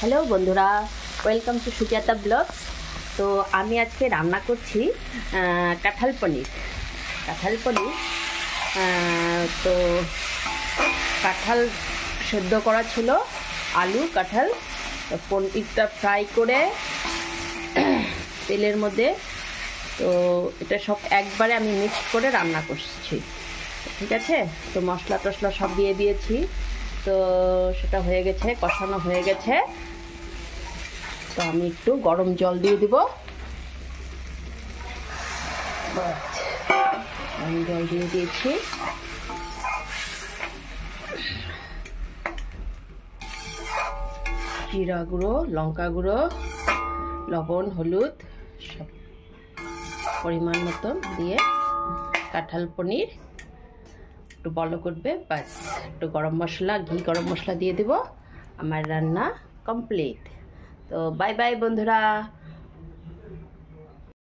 Hello বন্ধুরা, welcome to Sujata blogs. তো আমি আজকে রান্না করছি কাঁঠাল পনির। তো কাঁঠাল সেদ্ধ করা ছিল, আলু কাঁঠাল, তো পনিরটা ফ্রাই করে তেলের মধ্যে, তো এটা সব একবারে আমি মিক্স করে রান্না করছি, ঠিক আছে। তো মশলা টশলা সব দিয়ে দিয়েছি, তো সেটা হয়ে গেছে, কষানো হয়ে গেছে। তো আমি একটু গরম জল দিয়ে দিব, গরম জল দিয়ে দিয়েছি। জিরা গুঁড়ো, লঙ্কা গুঁড়ো, লবণ, হলুদ সব পরিমাণ মতো দিয়ে কাঁঠাল পনির একটু বলো করবে, বাস। একটু গরম মশলা, গরম মশলা দিয়ে দেব। আমার রান্না কমপ্লিট। তো বাই বাই বন্ধুরা।